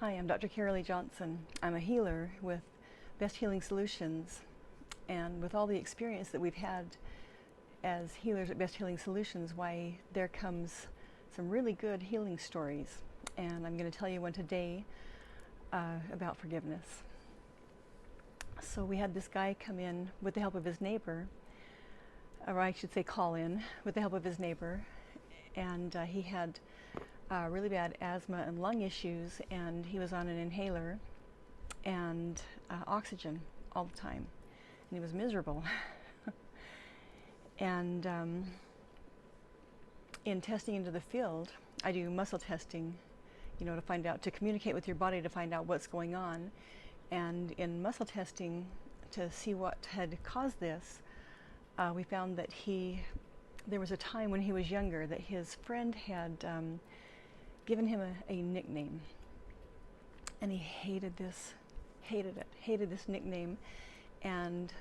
Hi, I'm Dr. Carolee Johnson. I'm a healer with Best Healing Solutions, and with all the experience that we've had as healers at Best Healing Solutions, why there comes some really good healing stories. And I'm going to tell you one today about forgiveness. So we had this guy come in with the help of his neighbor, or I should say call in with the help of his neighbor, and he had really bad asthma and lung issues, and he was on an inhaler and oxygen all the time, and he was miserable. And in testing into the field, I do muscle testing, to find out, to communicate with your body to find out what's going on. And in muscle testing, to see what had caused this, we found that there was a time when he was younger that his friend had given him a nickname, and he hated this nickname. And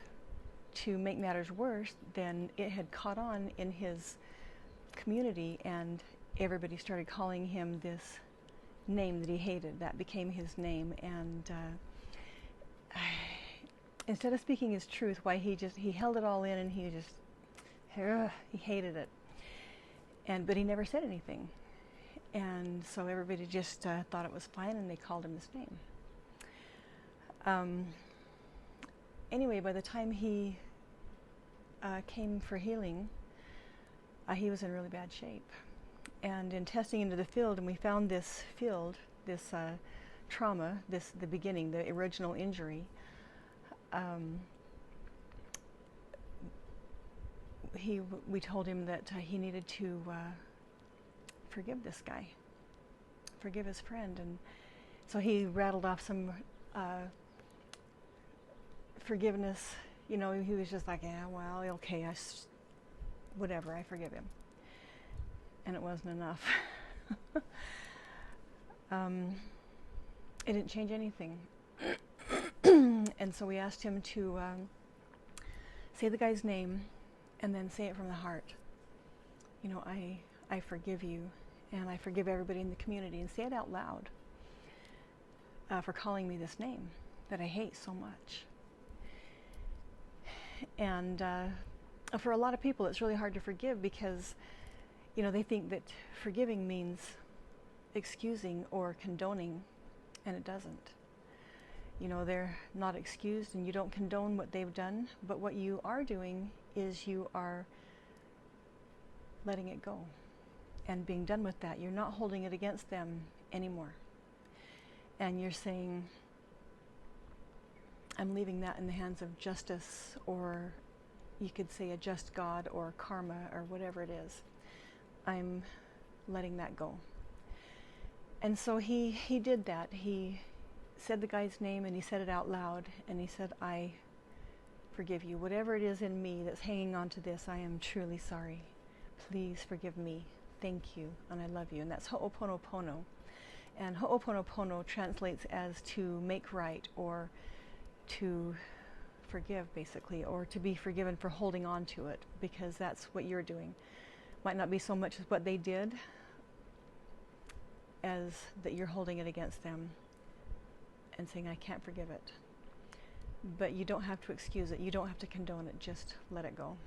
to make matters worse, then it had caught on in his community, and everybody started calling him this name that he hated. That became his name. And instead of speaking his truth, why he held it all in, and he hated it. But he never said anything. And so everybody just thought it was fine, and they called him this name. Anyway, by the time he came for healing, he was in really bad shape. And in testing into the field, and we found this field, this trauma, the beginning, the original injury, we told him that he needed to forgive this guy, forgive his friend. And so he rattled off some forgiveness. He was just like, yeah, well, okay, whatever, I forgive him. And it wasn't enough. It didn't change anything. And so we asked him to say the guy's name and then say it from the heart. I forgive you, and I forgive everybody in the community, and say it out loud for calling me this name that I hate so much. And for a lot of people, it's really hard to forgive because, they think that forgiving means excusing or condoning, and it doesn't. They're not excused, and you don't condone what they've done, but what you are doing is you are letting it go and being done with that. You're not holding it against them anymore. And you're saying, I'm leaving that in the hands of justice, or you could say a just God, or karma, or whatever it is. I'm letting that go. And so he did that. He said the guy's name, and he said it out loud, and he said, I forgive you. Whatever it is in me that's hanging on to this, I am truly sorry. Please forgive me. Thank you, and I love you. And that's Ho'oponopono. And Ho'oponopono translates as to make right, or to forgive, basically, or to be forgiven for holding on to it, because that's what you're doing. Might not be so much as what they did as that you're holding it against them and saying, I can't forgive it. But you don't have to excuse it. You don't have to condone it. Just let it go.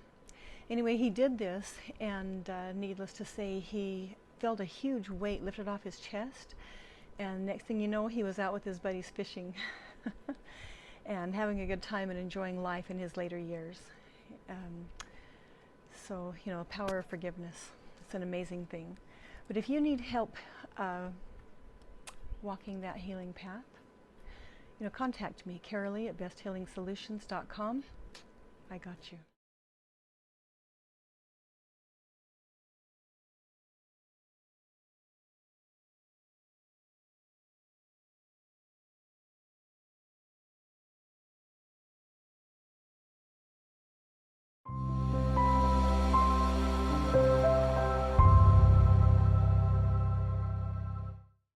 Anyway, he did this, and needless to say, he felt a huge weight lifted off his chest, and next thing you know, he was out with his buddies fishing and having a good time and enjoying life in his later years. So, power of forgiveness. It's an amazing thing. But if you need help walking that healing path, contact me, Carolee at besthealingsolutions.com. I got you.